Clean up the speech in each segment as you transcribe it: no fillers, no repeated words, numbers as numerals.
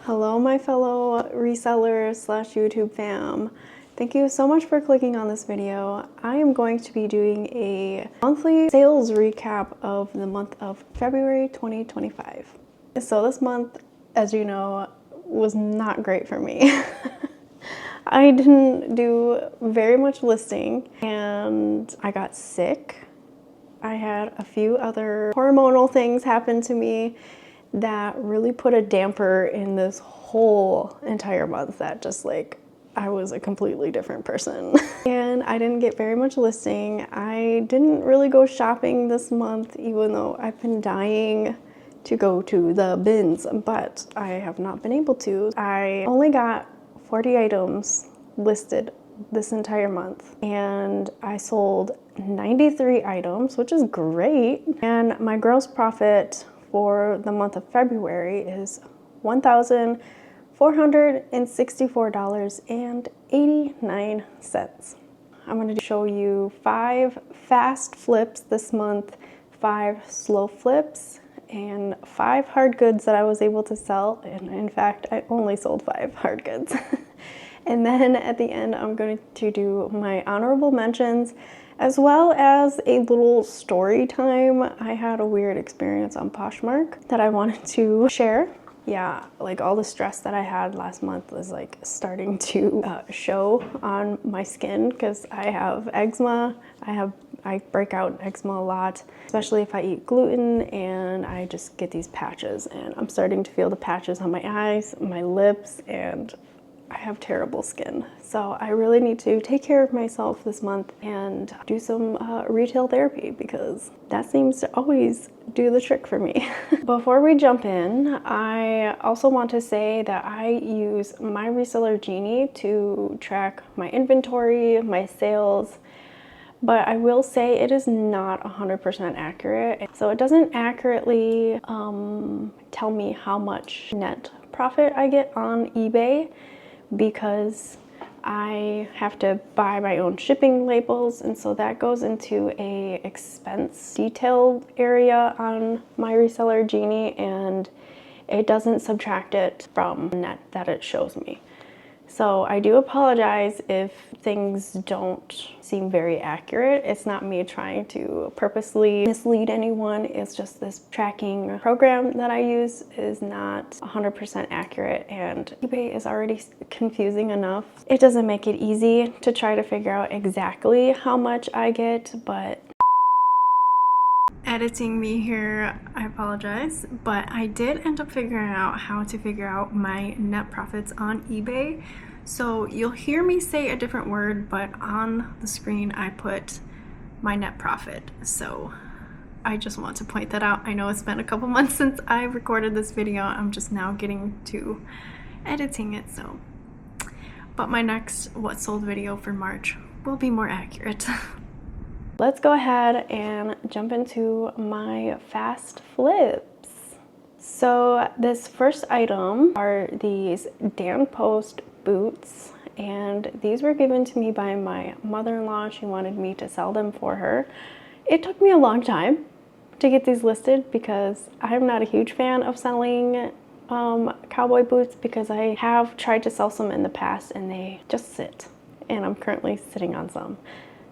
Hello, my fellow resellers slash YouTube fam. Thank you so much for clicking on this video. I am going to be doing a monthly sales recap of the month of February 2025. So this month, as you know, was not great for me. I didn't do very much listing and I got sick. I had a few other hormonal things happen to me that really put a damper in this whole entire month. That just like, I was a completely different person. And I didn't get very much listing. I didn't really go shopping this month, even though I've been dying to go to the bins, but I have not been able to. I only got 40 items listed this entire month, and I sold 93 items, which is great. And my gross profit for the month of February is $1,464.89. I'm going to show you 5 fast flips this month, 5 slow flips, and 5 hard goods that I was able to sell. And in fact, I only sold 5 hard goods. And then at the end, I'm going to do my honorable mentions, as well as a little story time. I had a weird experience on Poshmark that I wanted to share. Yeah, like all the stress that I had last month was like starting to show on my skin because I have eczema. I break out eczema a lot, especially if I eat gluten, and I just get these patches, and I'm starting to feel the patches on my eyes, my lips, and I have terrible skin. So I really need to take care of myself this month and do some retail therapy, because that seems to always do the trick for me. Before we jump in, I also want to say that I use my Reseller Genie to track my inventory, my sales, but I will say it is not 100% accurate. So it doesn't accurately tell me how much net profit I get on eBay, because I have to buy my own shipping labels, and so that goes into a expense detail area on my Reseller Genie, and it doesn't subtract it from net that it shows me. So I do apologize if things don't seem very accurate. It's not me trying to purposely mislead anyone. It's just this tracking program that I use is not 100% accurate, and eBay is already confusing enough. It doesn't make it easy to try to figure out exactly how much I get, but editing me here, I apologize, but I did end up figuring out how to figure out my net profits on eBay. So you'll hear me say a different word, but on the screen I put my net profit. So I just want to point that out. I know it's been a couple months since I recorded this video. I'm just now getting to editing it, so. But my next what sold video for March will be more accurate. Let's go ahead and jump into my fast flips. So this first item are these Dan Post boots, and these were given to me by my mother-in-law. She wanted me to sell them for her. It took me a long time to get these listed because I'm not a huge fan of selling cowboy boots, because I have tried to sell some in the past and they just sit, and I'm currently sitting on some.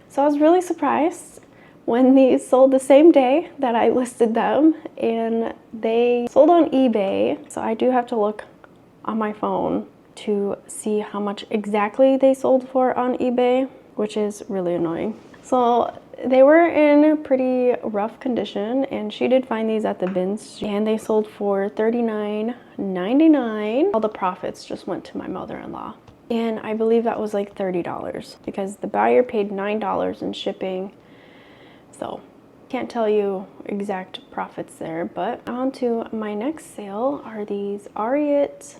So I was really surprised when these sold the same day that I listed them, and they sold on eBay. So I do have to look on my phone to see how much exactly they sold for on eBay, which is really annoying. So they were in pretty rough condition, and she did find these at the bins, and they sold for $39.99. All the profits just went to my mother-in-law. And I believe that was like $30 because the buyer paid $9 in shipping. So can't tell you exact profits there. But on to my next sale are these Ariat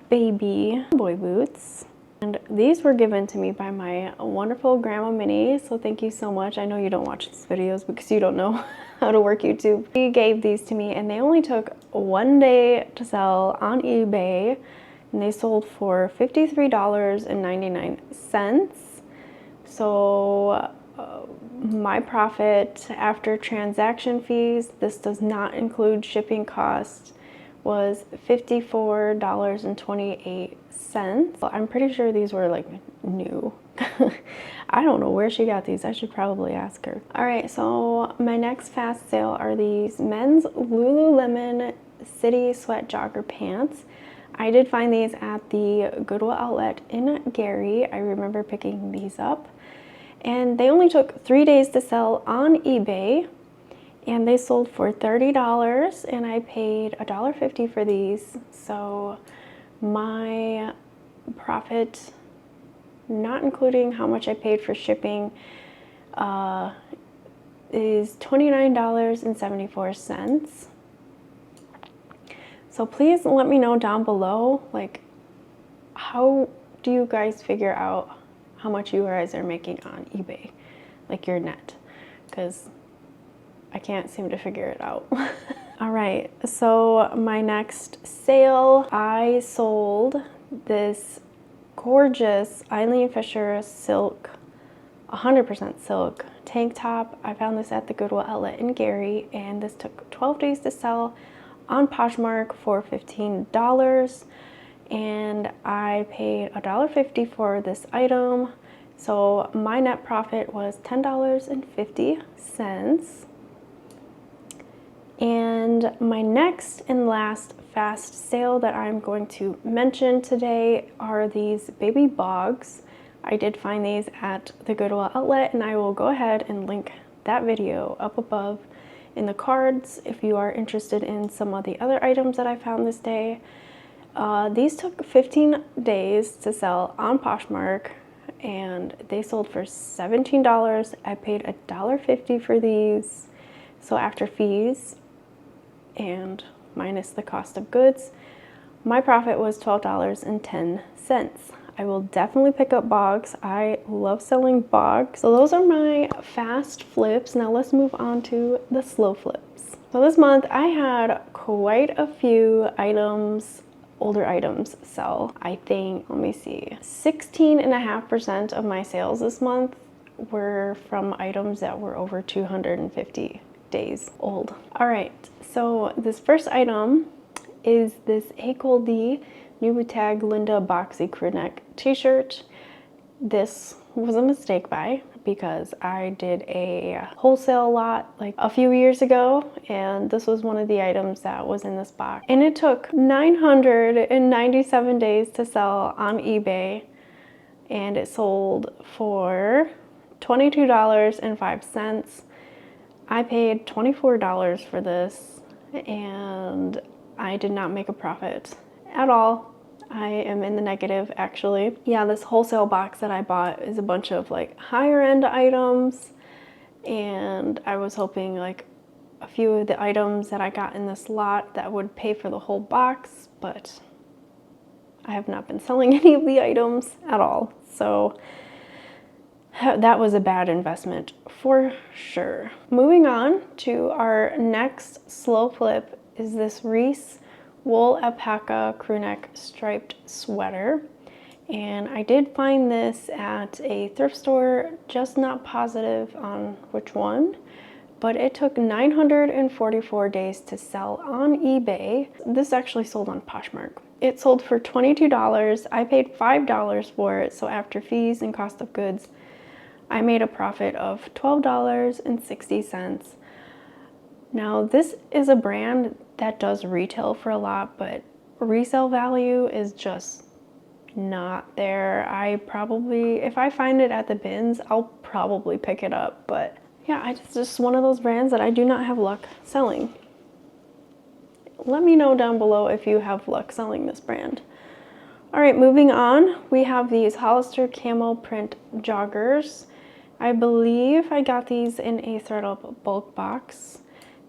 baby boy boots. And these were given to me by my wonderful Grandma Minnie. So thank you so much. I know you don't watch these videos because you don't know how to work YouTube. She gave these to me, and they only took 1 day to sell on eBay. And they sold for $53.99. So my profit after transaction fees, this does not include shipping costs, was $54.28. I'm pretty sure these were like new. I don't know where she got these. I should probably ask her. All right, so my next fast sale are these men's Lululemon City Sweat Jogger Pants. I did find these at the Goodwill outlet in Gary. I remember picking these up. And they only took 3 days to sell on eBay. And they sold for $30, and I paid $1.50 for these. So my profit, not including how much I paid for shipping, is $29.74. So please let me know down below, like, how do you guys figure out how much you guys are making on eBay, like your net? Because I can't seem to figure it out. All right, so my next sale, I sold this gorgeous Eileen Fisher silk, 100% silk tank top. I found this at the Goodwill outlet in Gary, and this took 12 days to sell on Poshmark for $15, and I paid $1.50 for this item. So my net profit was $10.50. And my next and last fast sale that I'm going to mention today are these baby bogs. I did find these at the Goodwill outlet, and I will go ahead and link that video up above in the cards if you are interested in some of the other items that I found this day. These took 15 days to sell on Poshmark, and they sold for $17. I paid $1.50 for these. So after fees and minus the cost of goods, my profit was $12.10. I will definitely pick up bogs. I love selling bogs. So those are my fast flips. Now let's move on to the slow flips. So this month I had quite a few items, older items sell. I think, let me see, 16.5% of my sales this month were from items that were over 250 days old. All right, so this first item is this Hey Goldie Nubitag Linda Boxy crew neck t-shirt. This was a mistake buy because I did a wholesale lot like a few years ago, and this was one of the items that was in this box. And it took 997 days to sell on eBay, and it sold for $22.05. I paid $24 for this, and I did not make a profit at all. I am in the negative, actually. Yeah, this wholesale box that I bought is a bunch of like higher end items, and I was hoping like a few of the items that I got in this lot that would pay for the whole box, but I have not been selling any of the items at all. So that was a bad investment for sure. Moving on to our next slow flip is this Reese wool alpaca crew neck striped sweater. And I did find this at a thrift store, just not positive on which one, but it took 944 days to sell on eBay. This actually sold on Poshmark. It sold for $22. I paid $5 for it, so after fees and cost of goods, I made a profit of $12.60. Now, this is a brand that does retail for a lot, but resale value is just not there. I probably, if I find it at the bins, I'll probably pick it up. But yeah, it's just one of those brands that I do not have luck selling. Let me know down below if you have luck selling this brand. All right, moving on, we have these Hollister camel print joggers. I believe I got these in a ThredUp bulk box.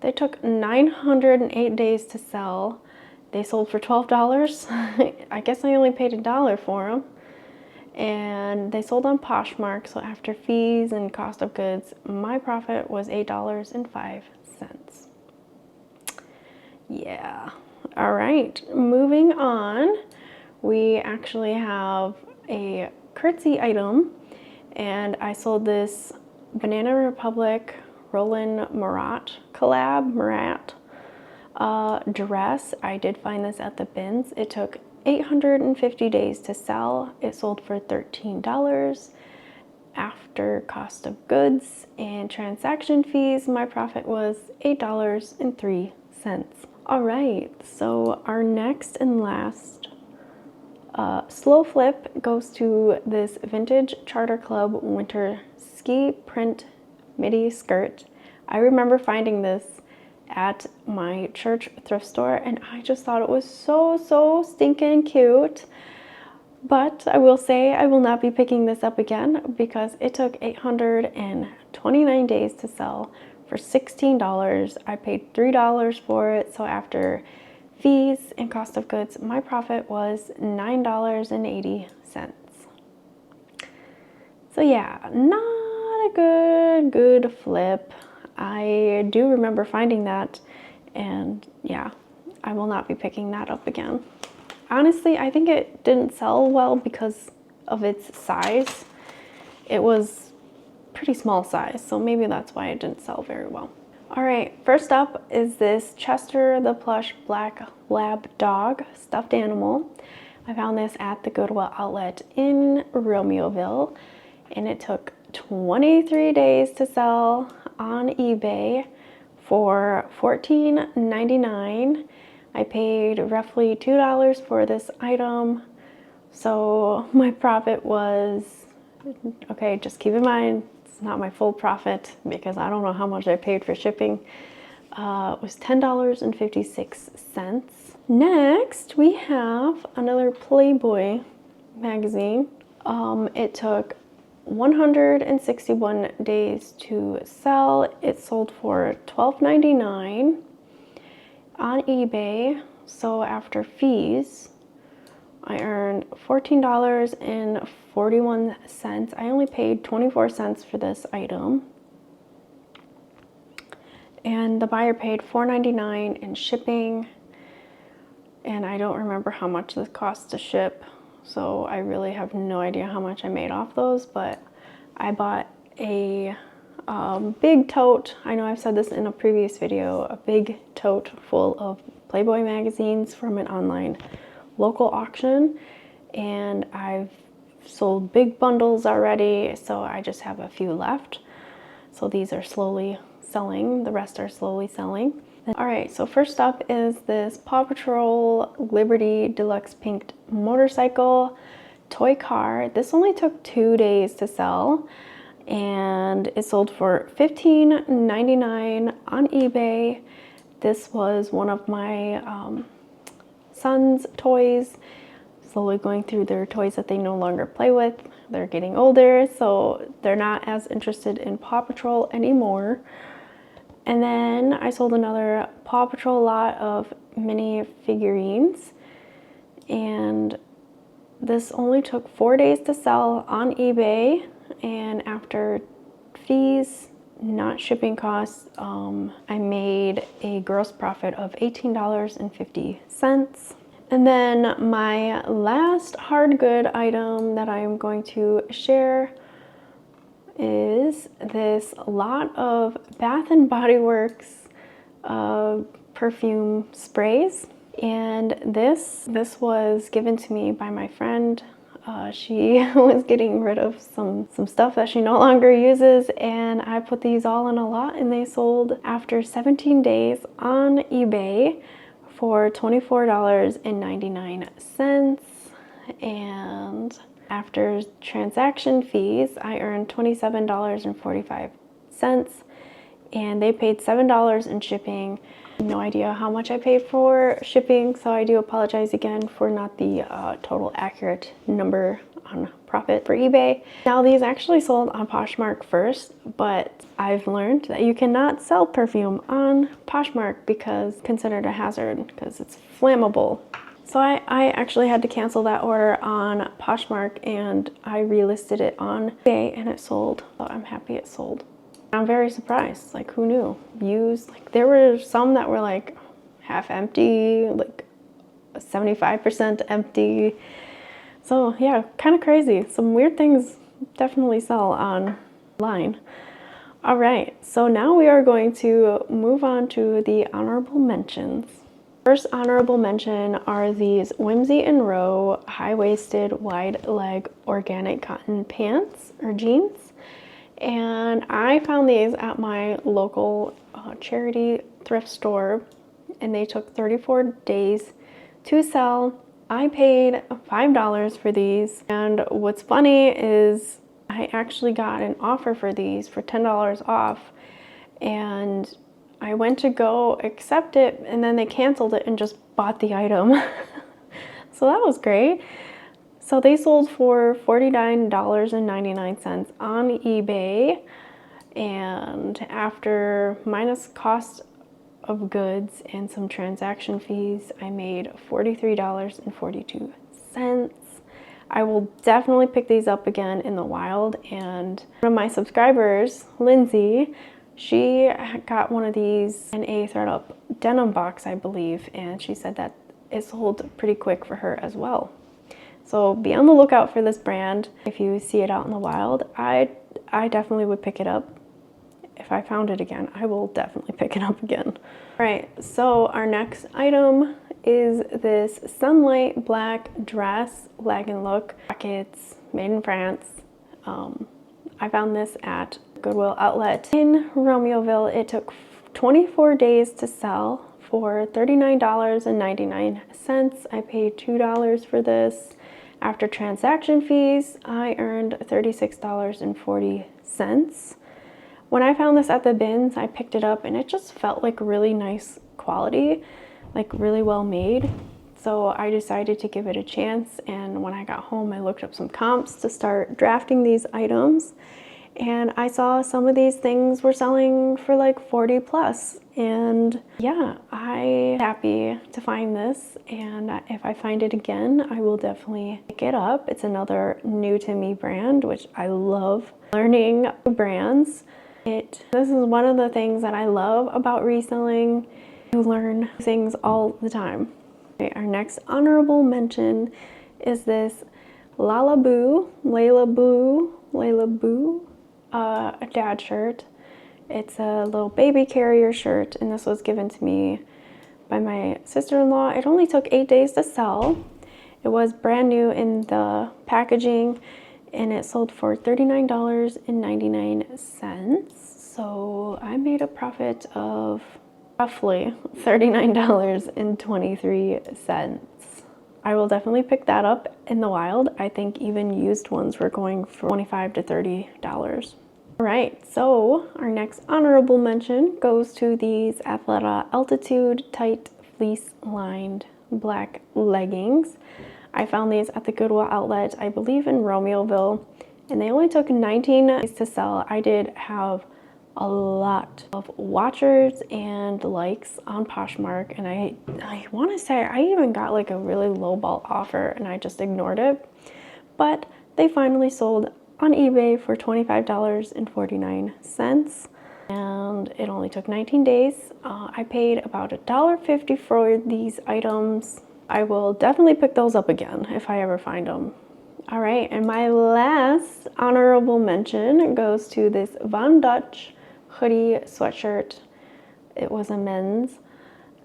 They took 908 days to sell. They sold for $12. I guess I only paid $1 for them. And they sold on Poshmark, so after fees and cost of goods, my profit was $8.05. Yeah. All right, moving on. We actually have a curtsy item, and I sold this Banana Republic Roland Marat collab, Dress, I did find this at the bins. It took 850 days to sell. It sold for $13. After cost of goods and transaction fees, my profit was $8.03. All right, so our next and last slow flip goes to this vintage Charter Club winter ski print midi skirt. I remember finding this at my church thrift store and I just thought it was so stinking cute. But I will say I will not be picking this up again because it took 829 days to sell for $16. I paid $3 for it, so after fees and cost of goods, my profit was $9.80. So yeah, not a good flip. I do remember finding that, and yeah, I will not be picking that up again. Honestly, I think it didn't sell well because of its size. It was pretty small size, so maybe that's why it didn't sell very well. All right, first up is this Chester the Plush Black Lab Dog stuffed animal. I found this at the Goodwill outlet in Romeoville, and it took 23 days to sell on eBay for $14.99. I paid roughly $2 for this item, so my profit was, okay, just keep in mind, it's not my full profit because I don't know how much I paid for shipping. It was $10.56. Next, we have another Playboy magazine. It took 161 days to sell. It sold for $12.99 on eBay. So after fees, I earned $14.41. I only paid 24 cents for this item. And the buyer paid $4.99 in shipping. And I don't remember how much this cost to ship. So I really have no idea how much I made off those, but I bought a big tote. I know I've said this in a previous video, a big tote full of Playboy magazines from an online local auction, and I've sold big bundles already, so I just have a few left. So these are slowly selling, the rest are slowly selling. All right, so first up is this Paw Patrol Liberty Deluxe Pink Motorcycle toy car. This only took 2 days to sell, and it sold for $15.99 on eBay. This was one of my son's toys, slowly going through their toys that they no longer play with. They're getting older, so they're not as interested in Paw Patrol anymore. And then I sold another Paw Patrol lot of mini figurines, and this only took 4 days to sell on eBay, and after fees, not shipping costs, I made a gross profit of $18.50. And then my last hard good item that I am going to share is this lot of Bath and Body Works perfume sprays, and this was given to me by my friend. She was getting rid of some stuff that she no longer uses, and I put these all in a lot, and they sold after 17 days on eBay for $24.99. And after transaction fees, I earned $27.45, and they paid $7 in shipping. No idea how much I paid for shipping, so I do apologize again for not the total accurate number on profit for eBay. Now, these actually sold on Poshmark first, but I've learned that you cannot sell perfume on Poshmark because it's considered a hazard because it's flammable. So I actually had to cancel that order on Poshmark, and I relisted it on eBay, and it sold. So I'm happy it sold. I'm very surprised, like who knew? Used, like there were some that were like half empty, like 75% empty. So yeah, kind of crazy. Some weird things definitely sell online. All right, so now we are going to move on to the honorable mentions. First honorable mention are these Whimsy and Row high-waisted, wide-leg organic cotton pants or jeans. And I found these at my local charity thrift store, and they took 34 days to sell. I paid $5 for these, and what's funny is I actually got an offer for these for $10 off, and I went to go accept it, and then they canceled it and just bought the item. So that was great. So they sold for $49.99 on eBay, and after minus cost of goods and some transaction fees, I made $43.42. I will definitely pick these up again in the wild, and one of my subscribers, Lindsay, she got one of these in a ThredUp denim box, I believe, and she said that it sold pretty quick for her as well. So be on the lookout for this brand. If you see it out in the wild, I definitely would pick it up. If I found it again, I will definitely pick it up again. All right, so our next item is this sunlight black dress, leg and look, pockets, made in France. I found this at Goodwill outlet in Romeoville. It took 24 days to sell for $39.99. I paid $2 for this. After transaction fees, I earned $36.40. When I found this at the bins, I picked it up and it just felt like really nice quality, like really well made. So I decided to give it a chance, and when I got home, I looked up some comps to start drafting these items, and I saw some of these things were selling for like 40 plus. And yeah, I'm happy to find this, and if I find it again, I will definitely pick it up. It's another new to me brand, which I love learning brands. This is one of the things that I love about reselling. You learn things all the time. Okay, our next honorable mention is this Layla Boo, a dad shirt. It's a little baby carrier shirt, and this was given to me by my sister-in-law. It only took 8 days to sell. It was brand new in the packaging, and it sold for $39.99. So I made a profit of roughly $39.23. I will definitely pick that up in the wild. I think even used ones were going for $25 to $30. All right, so our next honorable mention goes to these Athleta Altitude tight fleece lined black leggings. I found these at the Goodwill outlet, I believe in Romeoville, and they only took 19 days to sell. I did have a lot of watchers and likes on Poshmark, and I want to say I even got like a really lowball offer, and I just ignored it. But they finally sold on eBay for $25.49, and it only took 19 days. I paid about $1.50 for these items. I will definitely pick those up again if I ever find them. All right, and my last honorable mention goes to this Von Dutch hoodie sweatshirt. It was a men's.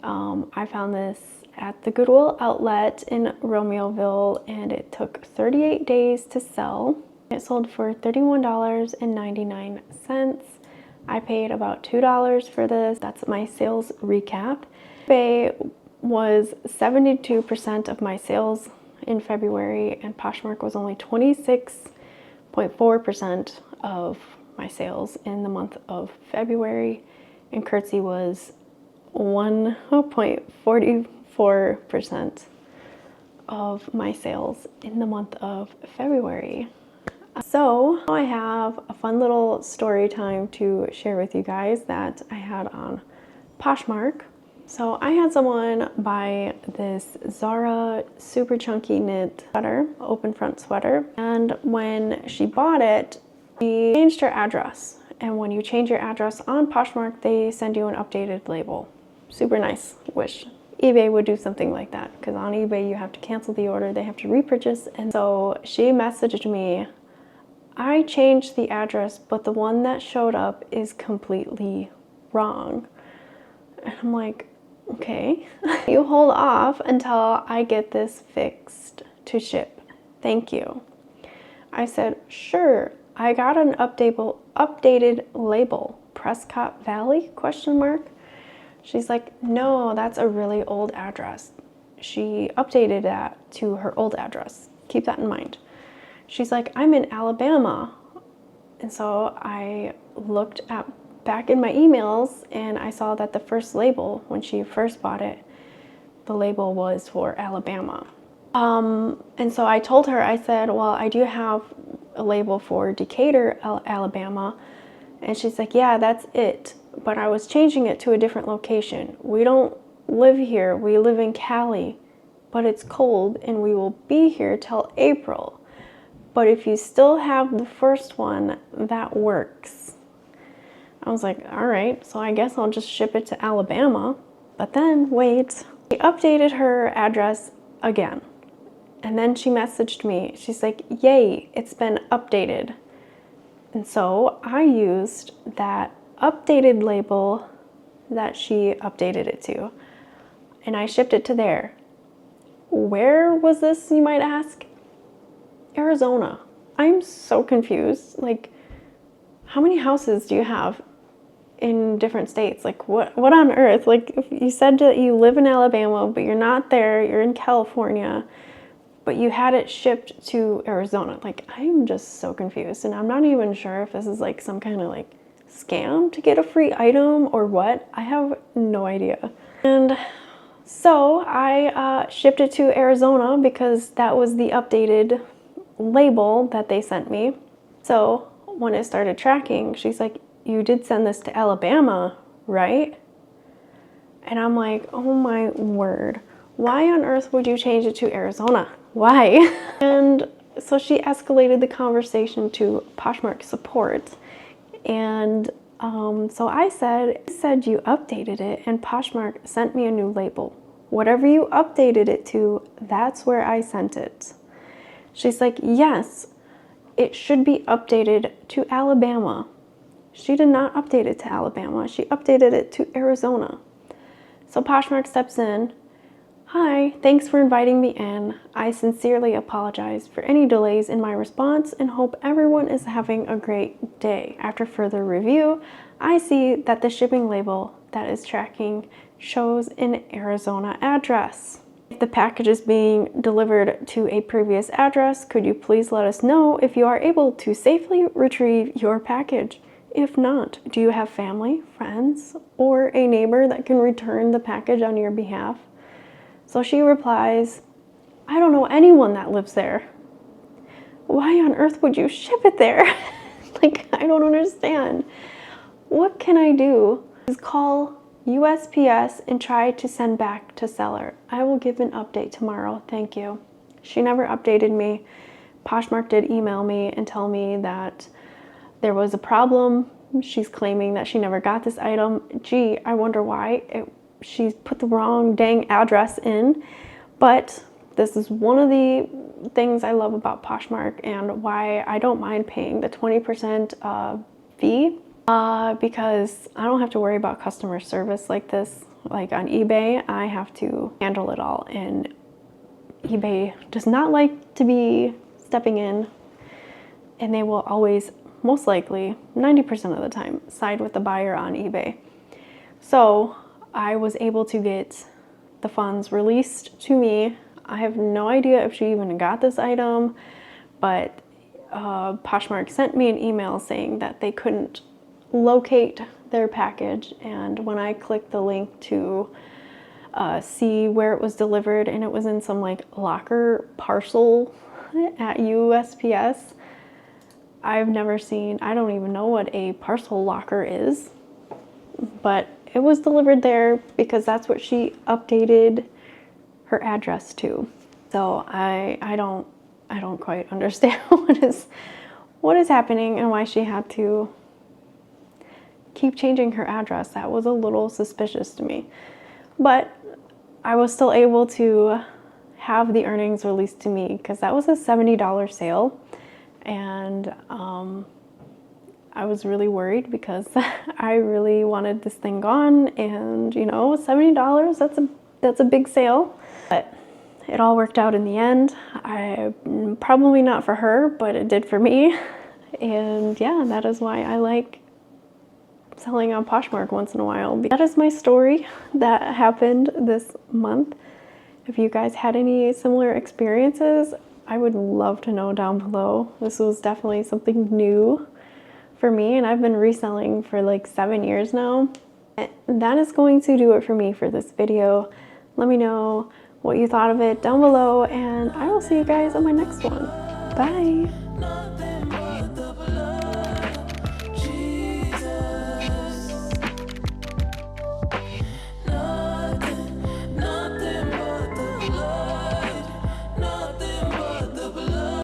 I found this at the Goodwill outlet in Romeoville, and it took 38 days to sell. It sold for $31.99. I paid about $2 for this. That's my sales recap. eBay was 72% of my sales in February, and Poshmark was only 26.4% of my sales in the month of February, and Curtsy was 1.44% of my sales in the month of February. So I have a fun little story time to share with you guys that I had on Poshmark. So I had someone buy this Zara super chunky knit sweater, open front sweater, and when she bought it, she changed her address. And when you change your address on Poshmark, they send you an updated label. Super nice. Wish eBay would do something like that, because on eBay you have to cancel the order, they have to repurchase. And so she messaged me I changed the address, but the one that showed up is completely wrong. And I'm like, okay, you hold off until I get this fixed to ship. Thank you. I said, sure. I got an updated label, Prescott Valley, question mark. She's like, no, that's a really old address. She updated that to her old address. Keep that in mind. She's like, I'm in Alabama. And so I looked back in my emails and I saw that the first label, when she first bought it, the label was for Alabama. And so I told her, I said, well, I do have a label for Decatur, Alabama. And she's like, yeah, that's it. But I was changing it to a different location. We don't live here. We live in Cali, but it's cold and we will be here till April. But if you still have the first one, that works. I was like, all right, so I guess I'll just ship it to Alabama. But then, wait, she updated her address again. And then she messaged me. She's like, yay, it's been updated. And so I used that updated label that she updated it to, and I shipped it to there. Where was this, you might ask? Arizona. I'm so confused. Like, how many houses do you have in different states? Like, what on earth? Like, if you said that you live in Alabama, but you're not there, you're in California, but you had it shipped to Arizona. Like, I'm just so confused, and I'm not even sure if this is like some kind of like scam to get a free item or what. I have no idea. And so I shipped it to Arizona because that was the updated label that they sent me. So when it started tracking, she's like, you did send this to Alabama, right? And I'm like, oh my word. Why on earth would you change it to Arizona? Why? And so she escalated the conversation to Poshmark support. And so I said you updated it, and Poshmark sent me a new label. Whatever you updated it to, that's where I sent it. She's like, yes, it should be updated to Alabama. She did not update it to Alabama. She updated it to Arizona. So Poshmark steps in. Hi, thanks for inviting me in. I sincerely apologize for any delays in my response and hope everyone is having a great day. After further review, I see that the shipping label that is tracking shows an Arizona address. If the package is being delivered to a previous address, could you please let us know if you are able to safely retrieve your package? If not, do you have family, friends, or a neighbor that can return the package on your behalf? So she replies, I don't know anyone that lives there. Why on earth would you ship it there? Like, I don't understand. What can I do? Is call USPS and try to send back to seller. I will give an update tomorrow. Thank you. She never updated me. Poshmark did email me and tell me that there was a problem. She's claiming that she never got this item. Gee, I wonder why. She's put the wrong dang address in. But this is one of the things I love about Poshmark and why I don't mind paying the 20% fee. Because I don't have to worry about customer service like this. Like on eBay, I have to handle it all. And eBay does not like to be stepping in. And they will always, most likely, 90% of the time, side with the buyer on eBay. So I was able to get the funds released to me. I have no idea if she even got this item, but Poshmark sent me an email saying that they couldn't locate their package. And when I clicked the link to see where it was delivered, and it was in some like locker parcel at USPS, I've never seen, I don't even know what a parcel locker is, but it was delivered there because that's what she updated her address to. So I don't quite understand what is happening and why she had to keep changing her address. That was a little suspicious to me. But I was still able to have the earnings released to me because that was a $70 sale. And I was really worried because I really wanted this thing gone, and you know, $70, that's a big sale. But it all worked out in the end. Probably not for her, but it did for me. And yeah, that is why I like selling on Poshmark once in a while. That is my story that happened this month. If you guys had any similar experiences, I would love to know down below. This was definitely something new for me, and I've been reselling for like 7 years now. And that is going to do it for me for this video. Let me know what you thought of it down below, and I will see you guys on my next one. Bye!